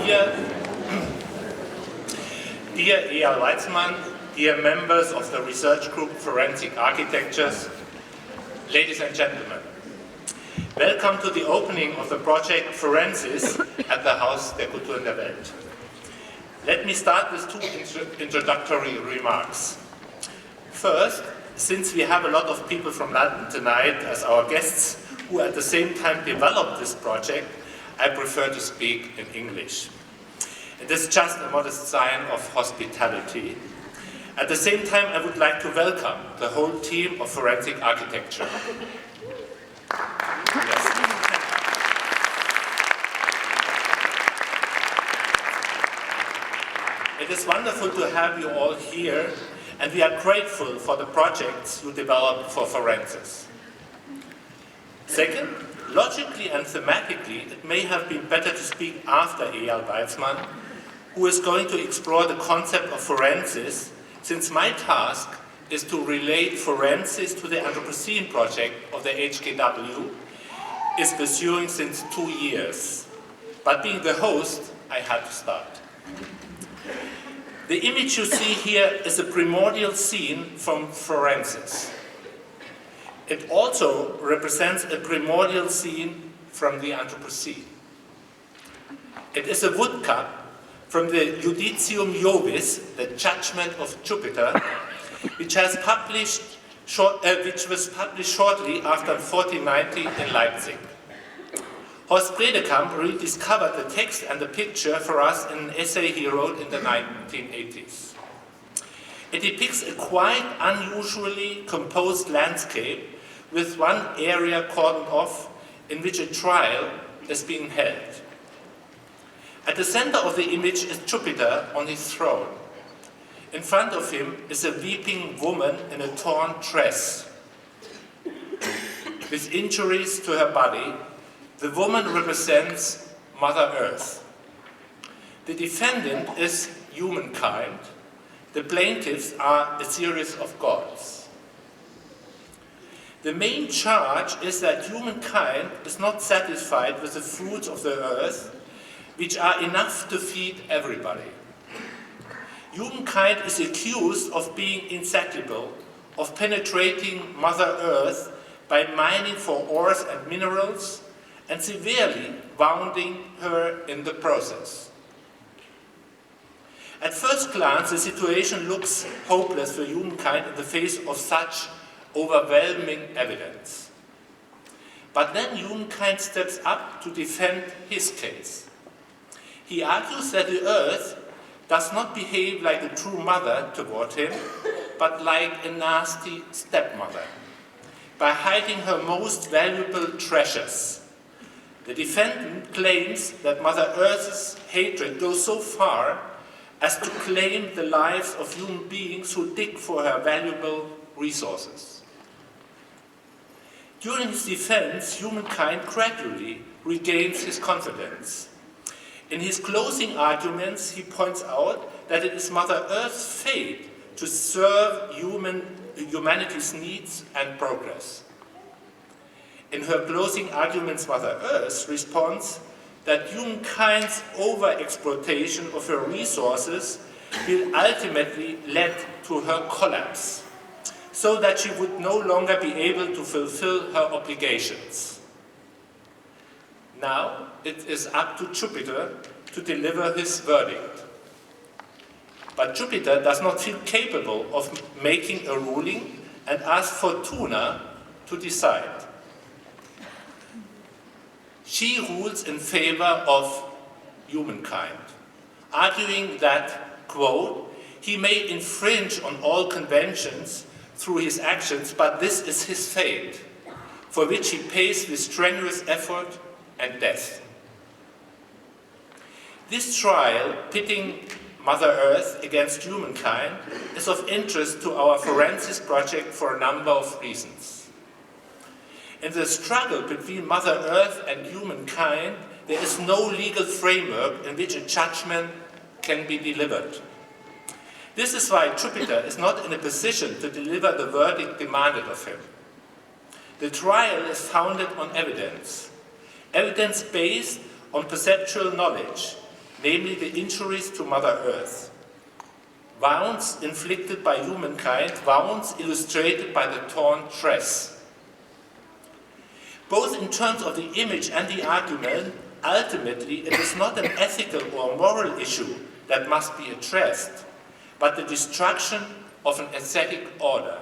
Dear Eyal Weizmann, dear members of the research group Forensic Architectures, ladies and gentlemen, welcome to the opening of the project Forensis at the Haus der Kulturen der Welt. Let me start with two introductory remarks. First, since we have a lot of people from London tonight as our guests who at the same time developed this project, I prefer to speak in English. It is just a modest sign of hospitality. At the same time, I would like to welcome the whole team of Forensic Architecture. Yes. It is wonderful to have you all here, and we are grateful for the projects you developed for Forensis. Second, logically and thematically, it may have been better to speak after Eyal Weizmann, who is going to explore the concept of forensis, since my task is to relate forensis to the Anthropocene project of the HKW, is pursuing since 2 years. But being the host, I had to start. The image you see here is a primordial scene from Forensis. It also represents a primordial scene from the Anthropocene. It is a woodcut from the Judicium Jovis, the Judgment of Jupiter, which was published shortly after 1490 in Leipzig. Horst Bredekamp rediscovered the text and the picture for us in an essay he wrote in the 1980s. It depicts a quite unusually composed landscape with one area cordoned off in which a trial is being held. At the center of the image is Jupiter on his throne. In front of him is a weeping woman in a torn dress. With injuries to her body, the woman represents Mother Earth. The defendant is humankind. The plaintiffs are a series of gods. The main charge is that humankind is not satisfied with the fruits of the earth, which are enough to feed everybody. Humankind is accused of being insatiable, of penetrating Mother Earth by mining for ores and minerals, and severely wounding her in the process. At first glance, the situation looks hopeless for humankind in the face of such overwhelming evidence. But then humankind steps up to defend his case. He argues that the earth does not behave like a true mother toward him, but like a nasty stepmother, by hiding her most valuable treasures. The defendant claims that Mother Earth's hatred goes so far as to claim the lives of human beings who dig for her valuable resources. During his defense, humankind gradually regains his confidence. In his closing arguments, he points out that it is Mother Earth's fate to serve humanity's needs and progress. In her closing arguments, Mother Earth responds that humankind's over-exploitation of her resources will ultimately lead to her collapse, so that she would no longer be able to fulfill her obligations. Now it is up to Jupiter to deliver his verdict. But Jupiter does not feel capable of making a ruling and asks Fortuna to decide. She rules in favor of humankind, arguing that, quote, he may infringe on all conventions through his actions, but this is his fate, for which he pays with strenuous effort and death. This trial, pitting Mother Earth against humankind, is of interest to our Forensis project for a number of reasons. In the struggle between Mother Earth and humankind, there is no legal framework in which a judgment can be delivered. This is why Jupiter is not in a position to deliver the verdict demanded of him. The trial is founded on evidence based on perceptual knowledge, namely the injuries to Mother Earth. Wounds inflicted by humankind, wounds illustrated by the torn dress. Both in terms of the image and the argument, ultimately it is not an ethical or moral issue that must be addressed, but the destruction of an aesthetic order.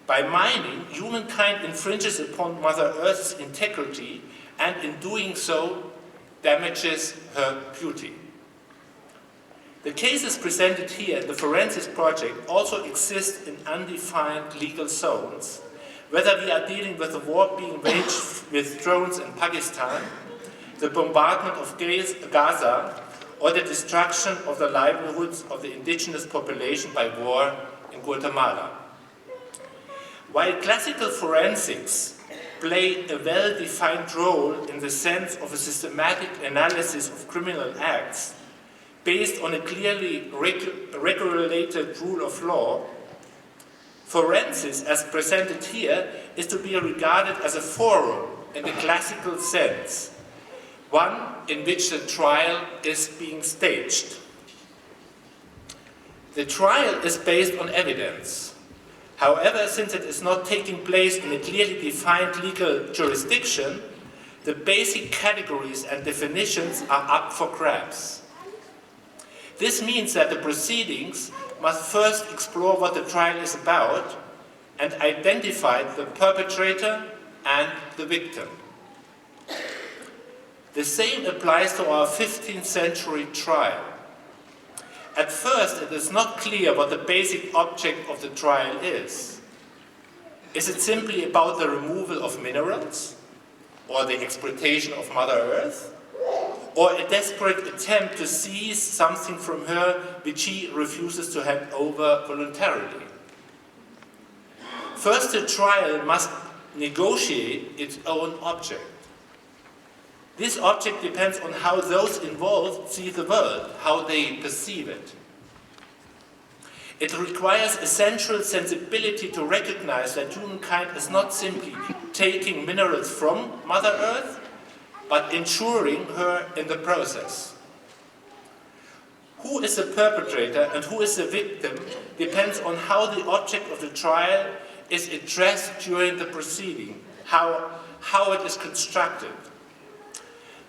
By mining, humankind infringes upon Mother Earth's integrity and in doing so damages her beauty. The cases presented here in the Forensis project also exist in undefined legal zones, whether we are dealing with the war being waged with drones in Pakistan, the bombardment of Gaza, or the destruction of the livelihoods of the indigenous population by war in Guatemala. While classical forensics play a well-defined role in the sense of a systematic analysis of criminal acts based on a clearly regulated rule of law, forensis, as presented here, is to be regarded as a forum in the classical sense, one in which the trial is being staged. The trial is based on evidence. However, since it is not taking place in a clearly defined legal jurisdiction, the basic categories and definitions are up for grabs. This means that the proceedings must first explore what the trial is about and identify the perpetrator and the victim. The same applies to our 15th century trial. At first, it is not clear what the basic object of the trial is. Is it simply about the removal of minerals, or the exploitation of Mother Earth, or a desperate attempt to seize something from her which she refuses to hand over voluntarily? First, the trial must negotiate its own object. This object depends on how those involved see the world, how they perceive it. It requires a central sensibility to recognize that humankind is not simply taking minerals from Mother Earth, but insuring her in the process. Who is the perpetrator and who is the victim depends on how the object of the trial is addressed during the proceeding, how it is constructed.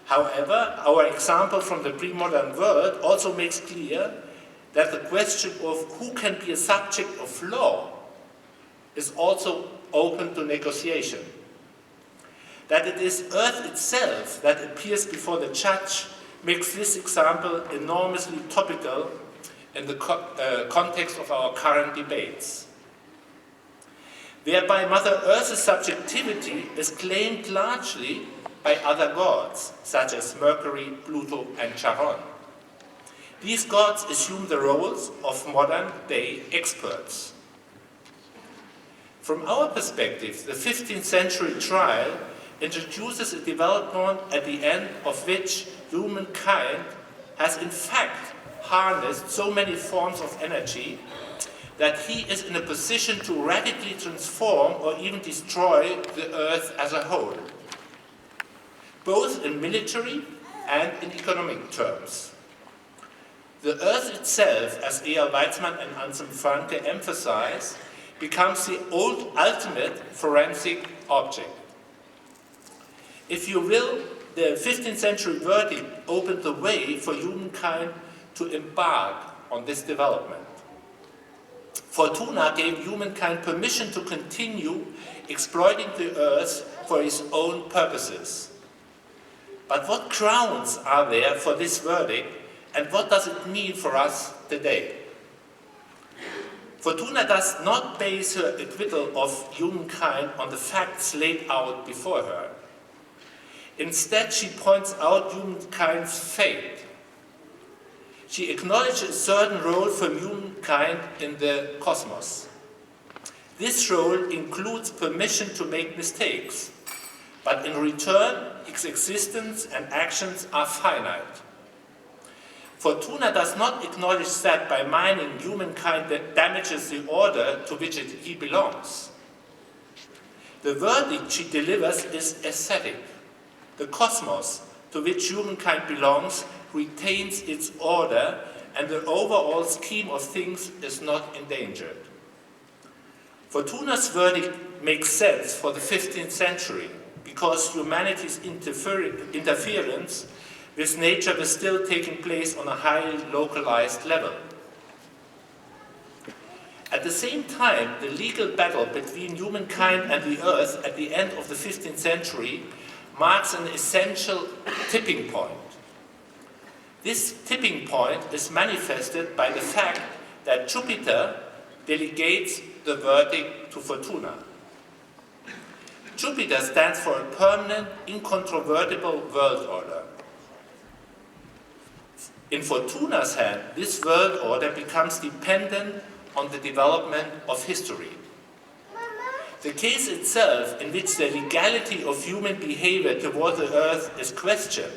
However, our example from the pre-modern world also makes clear that the question of who can be a subject of law is also open to negotiation. That it is Earth itself that appears before the judge makes this example enormously topical in the context of our current debates. Whereby Mother Earth's subjectivity is claimed largely by other gods, such as Mercury, Pluto, and Charon. These gods assume the roles of modern-day experts. From our perspective, the 15th century trial introduces a development at the end of which humankind has in fact harnessed so many forms of energy that he is in a position to radically transform or even destroy the Earth as a whole, both in military and in economic terms. The Earth itself, as E.L. Weizmann and Anselm Franke emphasize, becomes the ultimate forensic object. If you will, the 15th century verdict opened the way for humankind to embark on this development. Fortuna gave humankind permission to continue exploiting the Earth for its own purposes. But what grounds are there for this verdict, and what does it mean for us today? Fortuna does not base her acquittal of humankind on the facts laid out before her. Instead, she points out humankind's fate. She acknowledges a certain role for humankind in the cosmos. This role includes permission to make mistakes, but in return, its existence and actions are finite. Fortuna does not acknowledge that by mining, humankind damages the order to which he belongs. The verdict she delivers is aesthetic. The cosmos to which humankind belongs retains its order and the overall scheme of things is not endangered. Fortuna's verdict makes sense for the 15th century because humanity's interference with nature was still taking place on a highly localized level. At the same time, the legal battle between humankind and the earth at the end of the 15th century marks an essential tipping point. This tipping point is manifested by the fact that Jupiter delegates the verdict to Fortuna. Jupiter stands for a permanent, incontrovertible world order. In Fortuna's hand, this world order becomes dependent on the development of history. The case itself, in which the legality of human behavior toward the earth is questioned,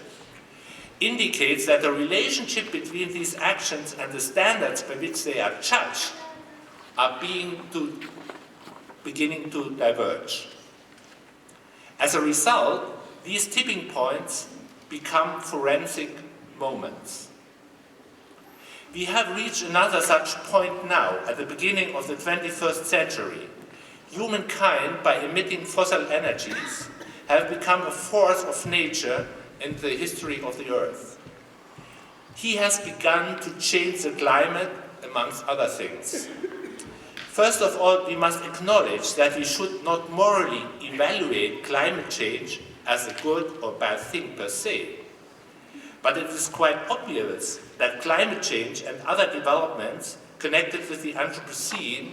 indicates that the relationship between these actions and the standards by which they are judged are beginning to diverge. As a result, these tipping points become forensic moments. We have reached another such point now, at the beginning of the 21st century. Humankind, by emitting fossil energies, have become a force of nature in the history of the earth. He has begun to change the climate, amongst other things. First of all, we must acknowledge that we should not morally evaluate climate change as a good or bad thing per se. But it is quite obvious that climate change and other developments connected with the Anthropocene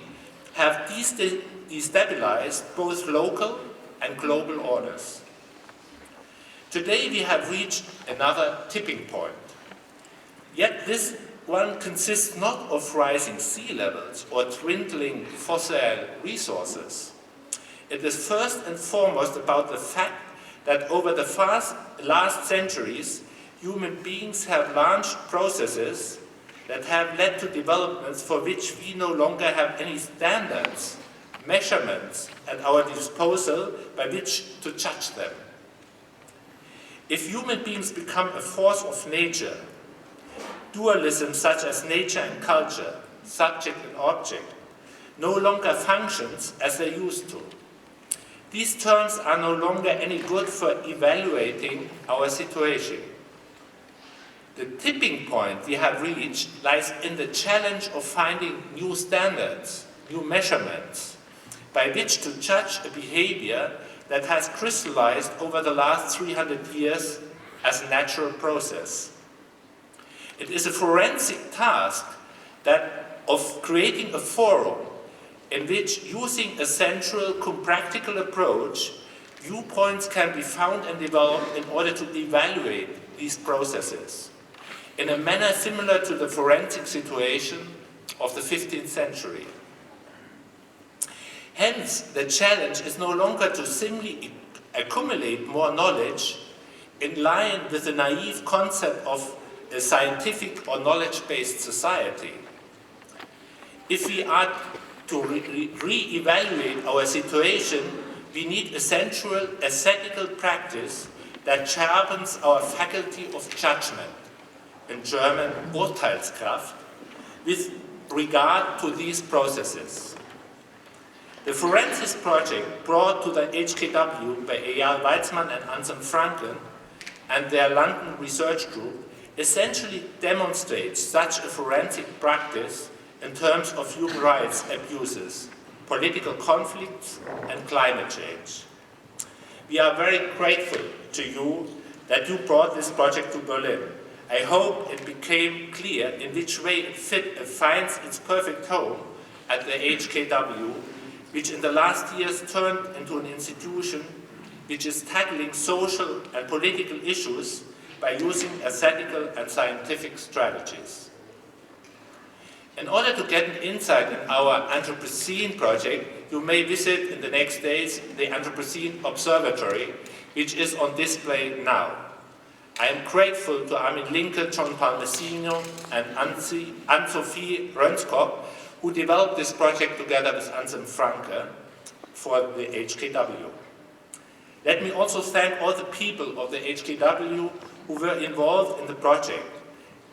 have destabilized both local and global orders. Today we have reached another tipping point. Yet this one consists not of rising sea levels or dwindling fossil resources. It is first and foremost about the fact that over the last centuries, human beings have launched processes that have led to developments for which we no longer have any standards, measurements at our disposal by which to judge them. If human beings become a force of nature, dualism such as nature and culture, subject and object, no longer functions as they used to. These terms are no longer any good for evaluating our situation. The tipping point we have reached lies in the challenge of finding new standards, new measurements, by which to judge a behavior that has crystallized over the last 300 years as a natural process. It is a forensic task of creating a forum in which, using a central, practical approach, viewpoints can be found and developed in order to evaluate these processes in a manner similar to the forensic situation of the 15th century. Hence, the challenge is no longer to simply accumulate more knowledge in line with the naive concept of a scientific or knowledge-based society. If we are to re-evaluate our situation, we need a central aesthetical practice that sharpens our faculty of judgment, in German Urteilskraft, with regard to these processes. The Forensis project, brought to the HKW by Eyal Weizmann and Anselm Franken and their London research group, essentially demonstrates such a forensic practice in terms of human rights abuses, political conflicts, and climate change. We are very grateful to you that you brought this project to Berlin. I hope it became clear in which way it finds its perfect home at the HKW, which in the last years turned into an institution which is tackling social and political issues by using aesthetical and scientific strategies. In order to get an insight in our Anthropocene project, you may visit in the next days the Anthropocene Observatory, which is on display now. I am grateful to Armin Linke, John Palmesino, and Anne-Sophie Rönskop, who developed this project together with Anselm Franke for the HKW. Let me also thank all the people of the HKW who were involved in the project.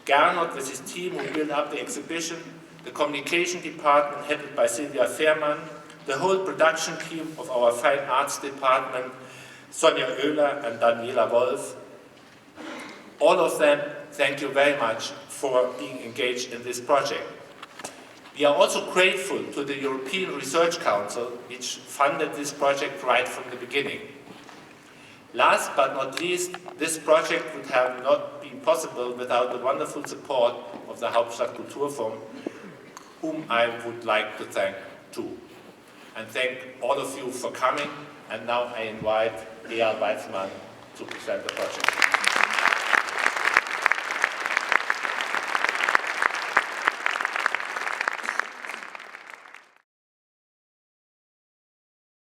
Gernot with his team who built up the exhibition, the communication department headed by Sylvia Fehrmann, the whole production team of our fine arts department, Sonja Oehler and Daniela Wolf. All of them, thank you very much for being engaged in this project. We are also grateful to the European Research Council, which funded this project right from the beginning. Last but not least, this project would have not been possible without the wonderful support of the Hauptstadt Kulturfonds, whom I would like to thank too. And thank all of you for coming, and now I invite Eyal Weizmann to present the project.